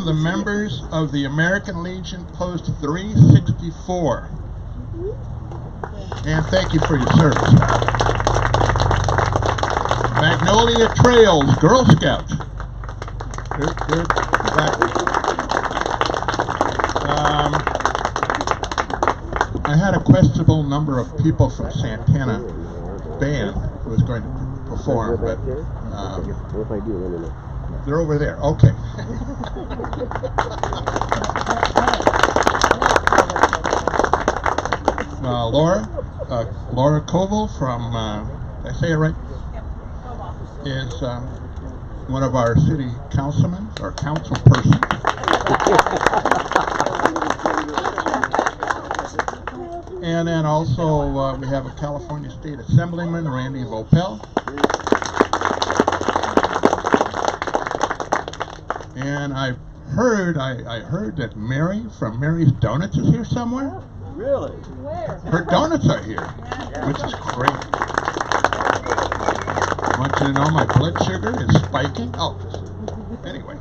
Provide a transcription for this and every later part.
welcome the members of the American Legion Post 364. And thank you for your service. Magnolia Trails Girl Scouts. They're I had a questionable number of people from Santana band who was going to perform, but they're over there. Okay. Laura Koval from, did I say it right? Is one of our city councilmen, or council person. And then also we have a California State Assemblyman, Randy Vopel. And I heard that Mary from Mary's Donuts is here somewhere. Really? Where? Her donuts are here, which is great. I want you to know my blood sugar is spiking. Oh, anyway.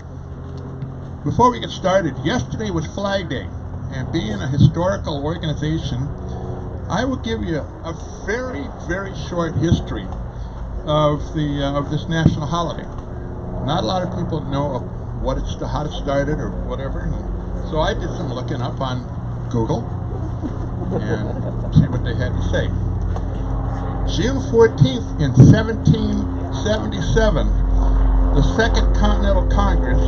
Before we get started, yesterday was Flag Day, and being a historical organization, I will give you a very, very short history of this national holiday. Not a lot of people know how it started or whatever, and so I did some looking up on Google and see what they had to say. June 14th in 1777, the Second Continental Congress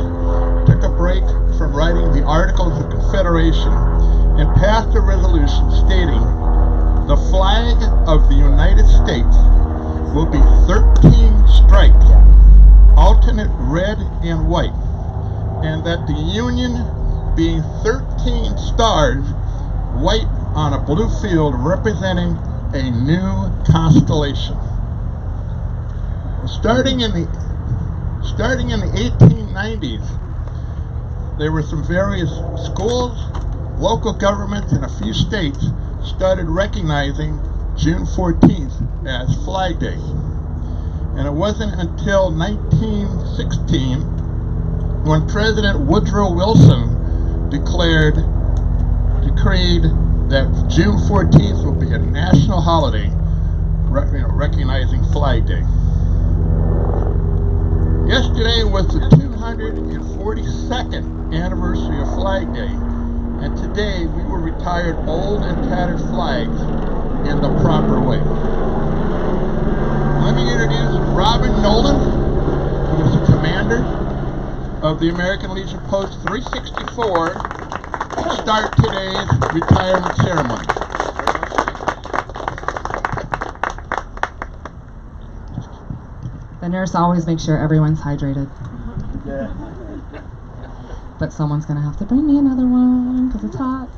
took a break from writing the Articles of Confederation and passed a resolution stating the flag of the United States will be 13 stripes, alternate red and white, and that the Union being 13 stars, white on a blue field representing a new constellation. Starting in the 1890s, there were some various schools, local governments, and a few states started recognizing June 14th as Flag Day. And it wasn't until 1916 when President Woodrow Wilson decreed that June 14th will be a national holiday, recognizing Flag Day. Yesterday was the 242nd anniversary of Flag Day, and today we will retire old and tattered flags in the proper way. Let me introduce Robin Nolan, who is the commander of the American Legion Post 364, to start today's retirement ceremony. The nurse always makes sure everyone's hydrated. Yeah. But someone's going to have to bring me another one because it's hot.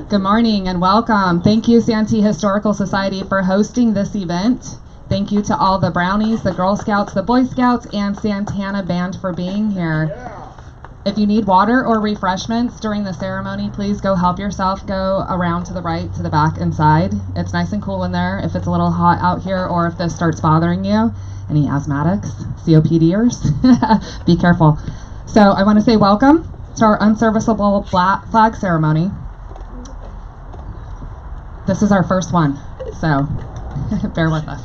Good morning and welcome. Thank you, Santee Historical Society, for hosting this event. Thank you to all the Brownies, the Girl Scouts, the Boy Scouts, and Santana Band for being here. If you need water or refreshments during the ceremony, please go help yourself. Go around to the right, to the back, and side. It's nice and cool in there if it's a little hot out here or if this starts bothering you. Any asthmatics, COPDers, be careful. So I want to say welcome to our unserviceable flag ceremony. This is our first one, so bear with us.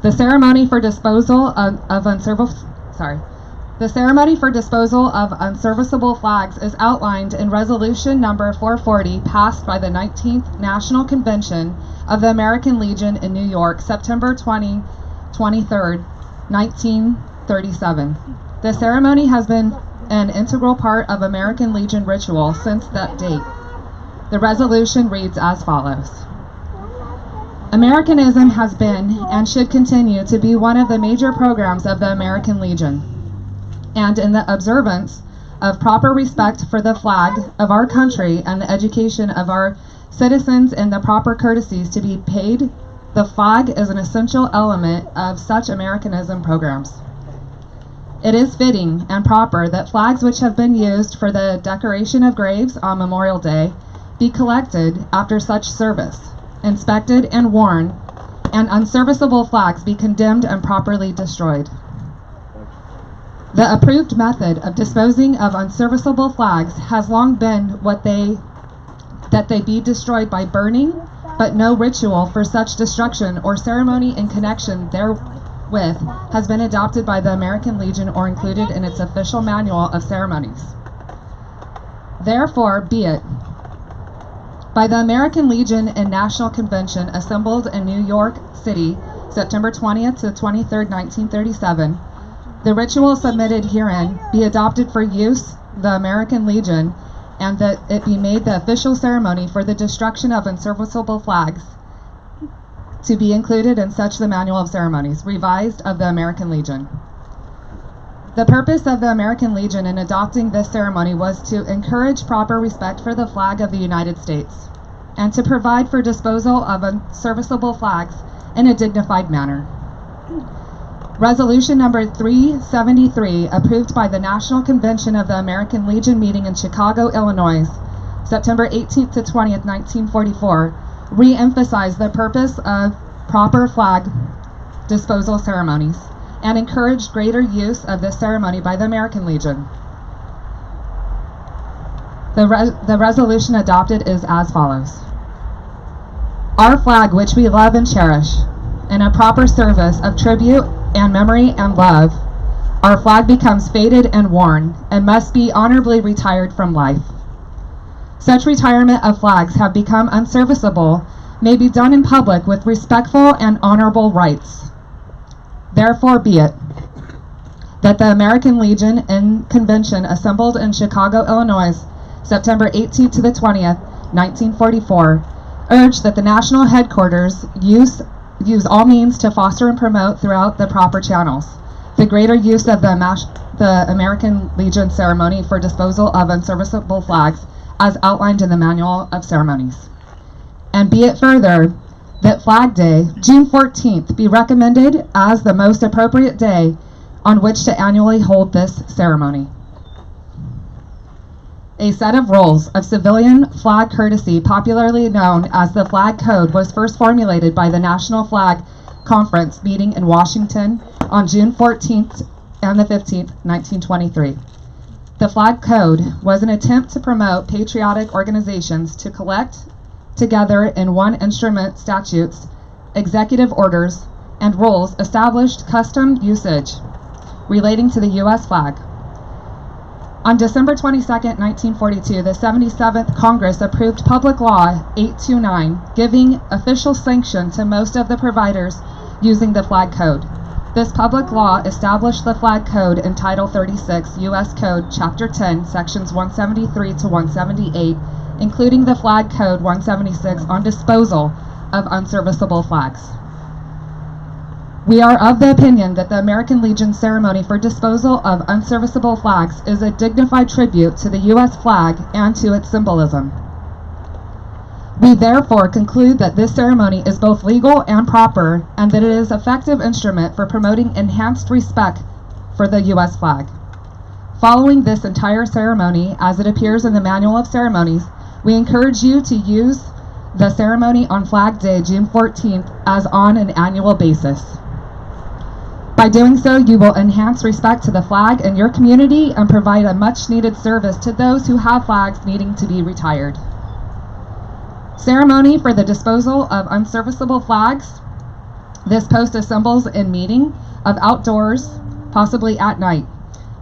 The ceremony for disposal of unserviceable flags is outlined in Resolution Number 440, passed by the 19th National Convention of the American Legion in New York, September 23rd, 1937. The ceremony has been an integral part of American Legion ritual since that date. The resolution reads as follows. Americanism has been and should continue to be one of the major programs of the American Legion, and in the observance of proper respect for the flag of our country and the education of our citizens and the proper courtesies to be paid, the flag is an essential element of such Americanism programs. It is fitting and proper that flags which have been used for the decoration of graves on Memorial Day be collected after such service, inspected and worn, and unserviceable flags be condemned and properly destroyed. The approved method of disposing of unserviceable flags has long been that they be destroyed by burning, but no ritual for such destruction or ceremony in connection therewith has been adopted by the American Legion or included in its official manual of ceremonies. Therefore, be it by the American Legion and National Convention assembled in New York City, September 20th to 23rd, 1937, the ritual submitted herein be adopted for use the American Legion, and that it be made the official ceremony for the destruction of unserviceable flags to be included in such the Manual of Ceremonies, revised of the American Legion. The purpose of the American Legion in adopting this ceremony was to encourage proper respect for the flag of the United States and to provide for disposal of unserviceable flags in a dignified manner. Resolution number 373, approved by the National Convention of the American Legion meeting in Chicago, Illinois, September 18th to 20th, 1944, re-emphasized the purpose of proper flag disposal ceremonies and encouraged greater use of this ceremony by the American Legion. The resolution adopted is as follows. Our flag, which we love and cherish, in a proper service of tribute and memory and love, our flag becomes faded and worn and must be honorably retired from life. Such retirement of flags have become unserviceable may be done in public with respectful and honorable rites. Therefore be it that the American Legion and Convention assembled in Chicago, Illinois, September 18th to the 20th, 1944, urge that the national headquarters use all means to foster and promote throughout the proper channels the greater use of the American Legion ceremony for disposal of unserviceable flags as outlined in the Manual of Ceremonies. And be it further that Flag Day, June 14th, be recommended as the most appropriate day on which to annually hold this ceremony. A set of rules of civilian flag courtesy, popularly known as the Flag Code, was first formulated by the National Flag Conference meeting in Washington on June 14th and the 15th, 1923. The Flag Code was an attempt to promote patriotic organizations to collect together in one instrument statutes, executive orders, and rules established custom usage relating to the U.S. flag. On December 22, 1942, the 77th Congress approved Public Law 829, giving official sanction to most of the providers using the Flag Code. This public law established the Flag Code in Title 36, U.S. Code, Chapter 10, Sections 173 to 178, including the Flag Code 176 on disposal of unserviceable flags. We are of the opinion that the American Legion ceremony for disposal of unserviceable flags is a dignified tribute to the U.S. flag and to its symbolism. We therefore conclude that this ceremony is both legal and proper, and that it is an effective instrument for promoting enhanced respect for the U.S. flag. Following this entire ceremony, as it appears in the Manual of Ceremonies, we encourage you to use the ceremony on Flag Day, June 14th, as on an annual basis. By doing so, you will enhance respect to the flag in your community and provide a much-needed service to those who have flags needing to be retired. Ceremony for the disposal of unserviceable flags. This post assembles in meeting of outdoors, possibly at night.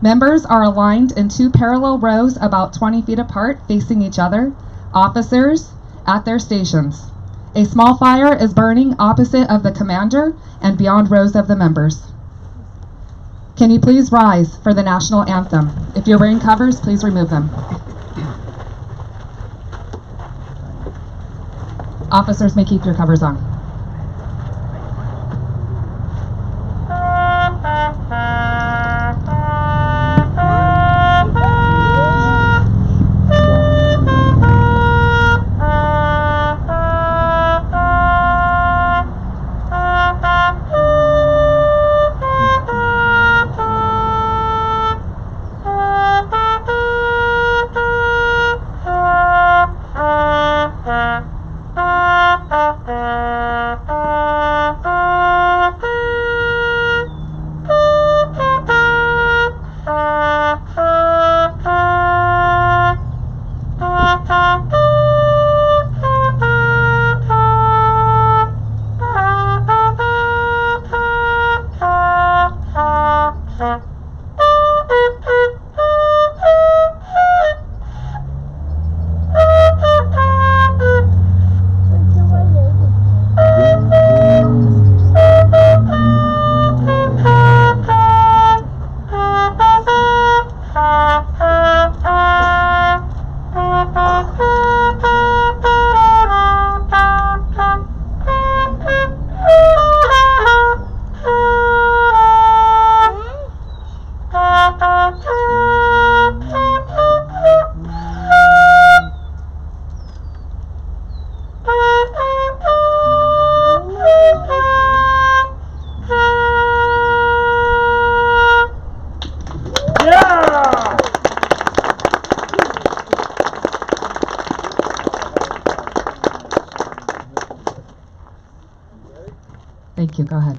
Members are aligned in two parallel rows about 20 feet apart, facing each other. Officers at their stations. A small fire is burning opposite of the commander and beyond rows of the members. Can you please rise for the national anthem? If you're wearing covers, please remove them. Officers may keep your covers on. Thank you. Go ahead.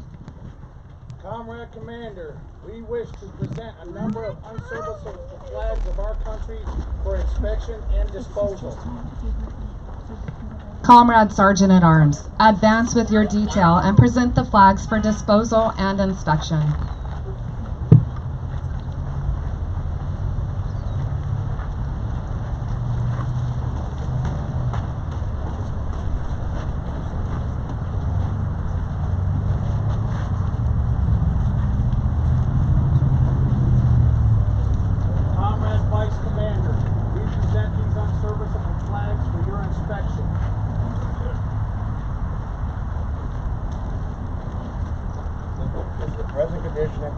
Comrade Commander, we wish to present a number of unserviceable flags of our country for inspection and disposal. Comrade Sergeant at Arms, advance with your detail and present the flags for disposal and inspection.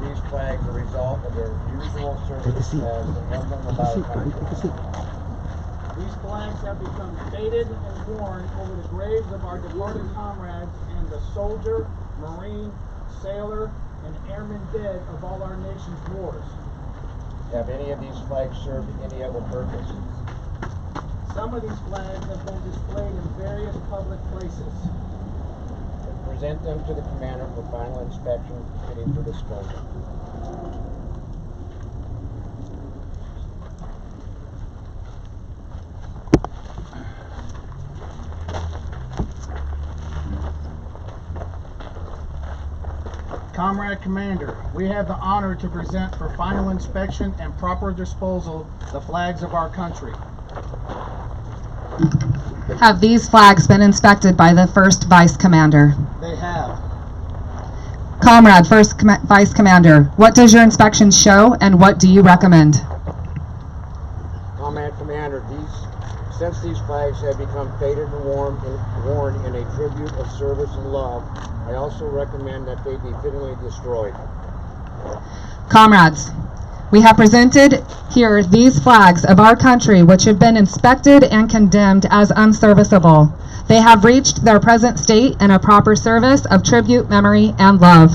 These flags a result of their usual service as an emblem of our country. These flags have become faded and worn over the graves of our departed comrades and the soldier, marine, sailor, and airman dead of all our nation's wars. Have any of these flags served any other purpose? Some of these flags have been displayed in various public places. Present them to the commander for final inspection, fitting for disposal. Comrade Commander, we have the honor to present for final inspection and proper disposal the flags of our country. Have these flags been inspected by the first Vice Commander? They have. Comrade First Vice Commander, what does your inspection show and what do you recommend? Comrade Commander, since these flags have become faded and worn in a tribute of service and love, I also recommend that they be fittingly destroyed. Comrades, we have presented here these flags of our country which have been inspected and condemned as unserviceable. They have reached their present state in a proper service of tribute, memory, and love.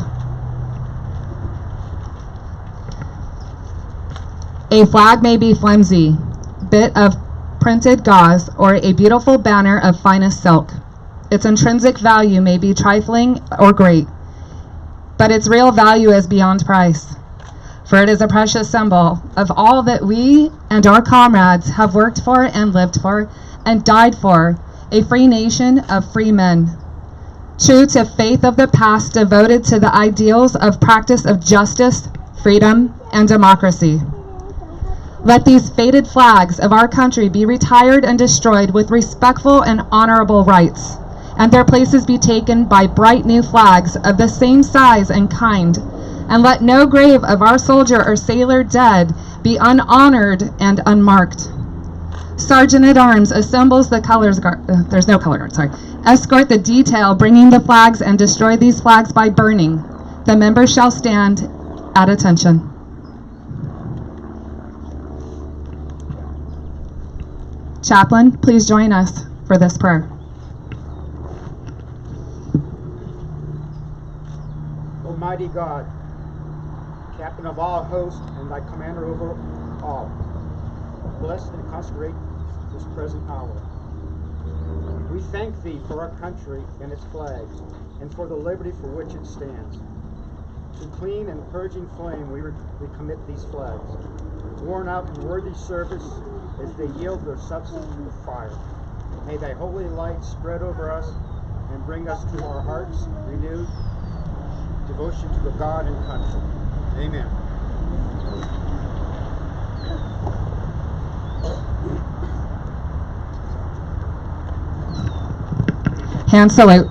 A flag may be flimsy, bit of printed gauze, or a beautiful banner of finest silk. Its intrinsic value may be trifling or great, but its real value is beyond price. For it is a precious symbol of all that we and our comrades have worked for and lived for and died for, a free nation of free men, true to faith of the past, devoted to the ideals of practice of justice, freedom, and democracy. Let these faded flags of our country be retired and destroyed with respectful and honorable rights, and their places be taken by bright new flags of the same size and kind, and let no grave of our soldier or sailor dead be unhonored and unmarked. Sergeant at Arms assembles the colors guard. There's no color guard, sorry. Escort the detail, bringing the flags, and destroy these flags by burning. The members shall stand at attention. Chaplain, please join us for this prayer. Almighty God, Captain of all hosts and thy commander over all, bless and consecrate this present hour. We thank thee for our country and its flags, and for the liberty for which it stands. To clean and purging flame we commit these flags, worn out in worthy service as they yield their substance to the fire. May thy holy light spread over us and bring us to our hearts renewed devotion to the God and country. Amen. Hand salute.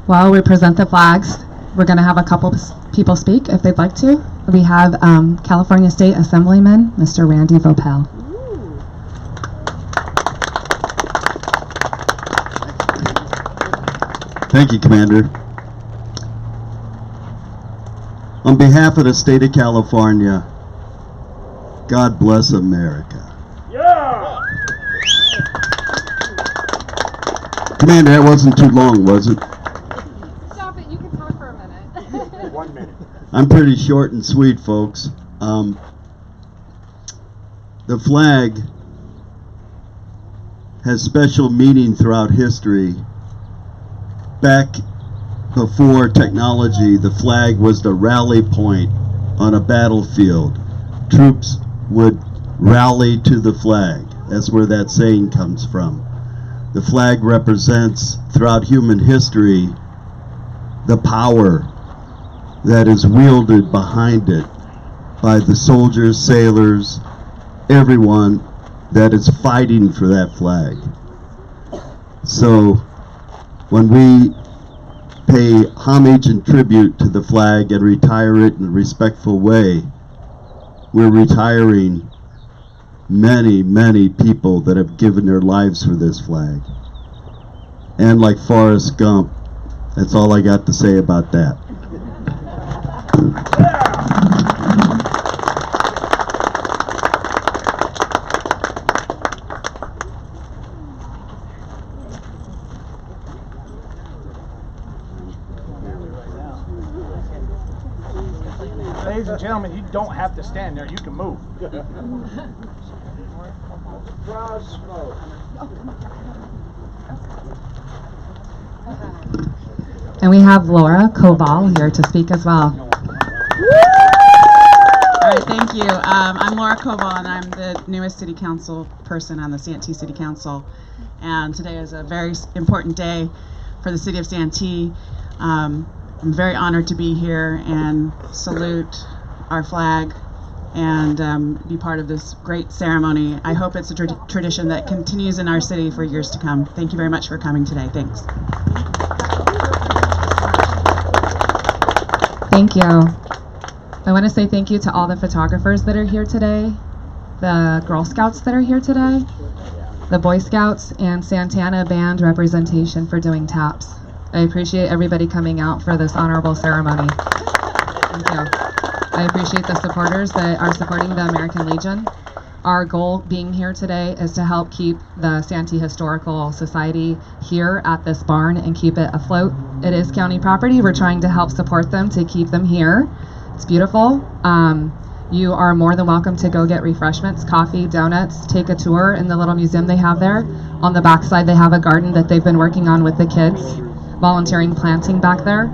While we present the flags, we're going to have a couple people speak if they'd like to. We have California State Assemblyman, Mr. Randy Vopel. Thank you, Commander. On behalf of the state of California, God bless America. Yeah! Commander, that wasn't too long, was it? Stop it, you can talk for a minute. 1 minute. I'm pretty short and sweet, folks. The flag has special meaning throughout history. Back before technology, the flag was the rally point on a battlefield. Troops would rally to the flag. That's where that saying comes from. The flag represents, throughout human history, the power that is wielded behind it by the soldiers, sailors, everyone that is fighting for that flag. So when we pay homage and tribute to the flag and retire it in a respectful way, we're retiring many, many people that have given their lives for this flag. And like Forrest Gump, that's all I got to say about that. Ladies and gentlemen, you don't have to stand there. You can move. And we have Laura Koval here to speak as well. All right, thank you. I'm Laura Koval, and I'm the newest city council person on the Santee City Council. And today is a very important day for the city of Santee. I'm very honored to be here and salute our flag and be part of this great ceremony. I hope it's a tradition that continues in our city for years to come. Thank you very much for coming today. Thanks. Thank you. I want to say thank you to all the photographers that are here today, the Girl Scouts that are here today, the Boy Scouts, and Santana Band representation for doing taps. I appreciate everybody coming out for this honorable ceremony. Thank you. I appreciate the supporters that are supporting the American Legion. Our goal being here today is to help keep the Santee Historical Society here at this barn and keep it afloat. It is county property. We're trying to help support them to keep them here. It's beautiful. You are more than welcome to go get refreshments, coffee, donuts, take a tour in the little museum they have there. On the backside, they have a garden that they've been working on with the kids, volunteering planting back there.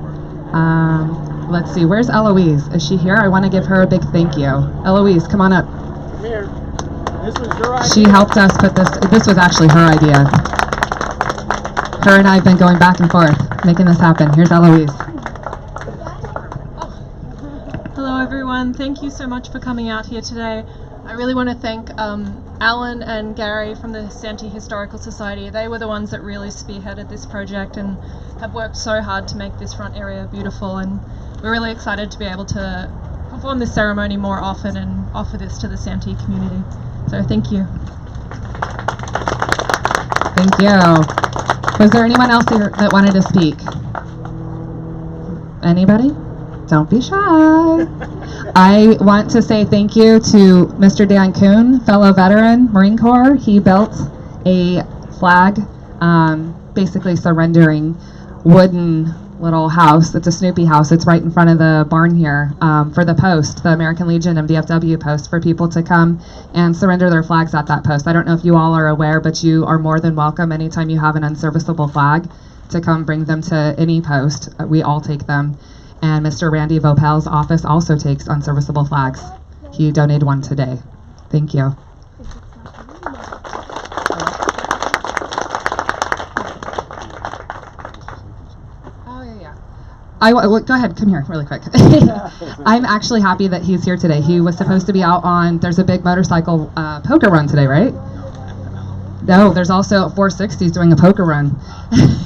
Let's see, where's Eloise? Is she here? I want to give her a big thank you. Eloise, come on up. Come here. This was your idea. She helped us put this was actually her idea. Her and I have been going back and forth, making this happen. Here's Eloise. Hello everyone, thank you so much for coming out here today. I really want to thank Alan and Gary from the Santee Historical Society. They were the ones that really spearheaded this project and have worked so hard to make this front area beautiful, and we're really excited to be able to perform this ceremony more often and offer this to the Santee community. So thank you. Thank you. Was there anyone else here that wanted to speak? Anybody? Don't be shy. I want to say thank you to Mr. Dan Kuhn, fellow veteran, Marine Corps. He built a flag, basically surrendering wooden little house. It's a Snoopy house. It's right in front of the barn here for the post, the American Legion and VFW post, for people to come and surrender their flags at that post. I don't know if you all are aware, but you are more than welcome anytime you have an unserviceable flag to come bring them to any post. We all take them. And Mr. Randy Vopel's office also takes unserviceable flags. He donated one today. Thank you. Go ahead, come here really quick. I'm actually happy that he's here today. He was supposed to be out on, there's a big motorcycle poker run today, right? No, there's also 460s doing a poker run.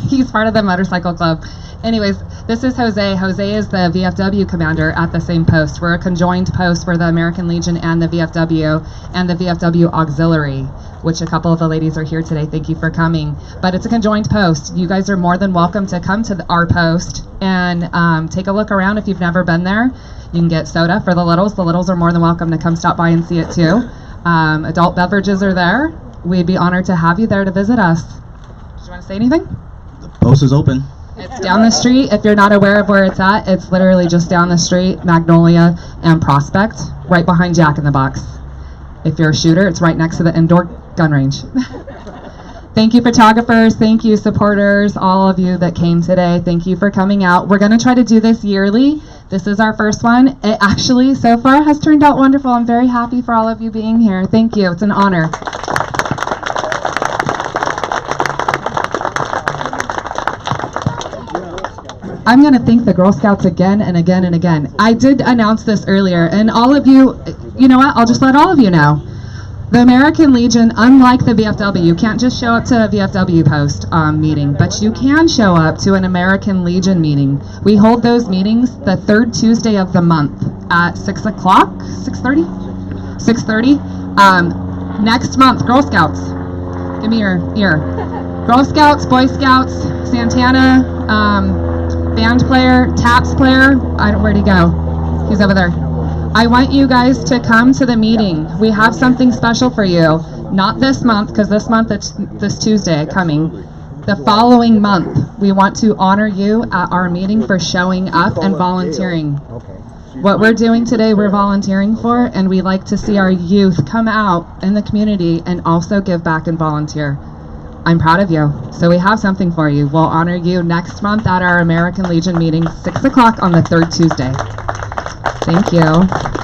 He's part of the motorcycle club. Anyways, this is Jose. Jose is the VFW commander at the same post. We're a conjoined post for the American Legion and the VFW Auxiliary, which a couple of the ladies are here today. Thank you for coming. But it's a conjoined post. You guys are more than welcome to come to our post and take a look around if you've never been there. You can get soda for the littles. The littles are more than welcome to come stop by and see it too. Adult beverages are there. We'd be honored to have you there to visit us. Did you want to say anything? The post is open. It's down the street. If you're not aware of where it's at, it's literally just down the street, Magnolia and Prospect, right behind Jack in the Box. If you're a shooter, it's right next to the indoor gun range. Thank you, photographers. Thank you, supporters, all of you that came today. Thank you for coming out. We're going to try to do this yearly. This is our first one. It actually, so far, has turned out wonderful. I'm very happy for all of you being here. Thank you. It's an honor. I'm going to thank the Girl Scouts again and again and again. I did announce this earlier, and all of you, you know what, I'll just let all of you know. The American Legion, unlike the VFW, you can't just show up to a VFW post meeting, but you can show up to an American Legion meeting. We hold those meetings the third Tuesday of the month at 6 o'clock, 6:30? 6:30. Next month, Girl Scouts. Give me your ear. Girl Scouts, Boy Scouts, Santana, band player, taps player, where'd he go? He's over there. I want you guys to come to the meeting. We have something special for you. Not this month, because this month it's this Tuesday coming. The following month, we want to honor you at our meeting for showing up and volunteering. What we're doing today, we're volunteering for, and we like to see our youth come out in the community and also give back and volunteer. I'm proud of you. So we have something for you. We'll honor you next month at our American Legion meeting, 6 o'clock on the third Tuesday. Thank you.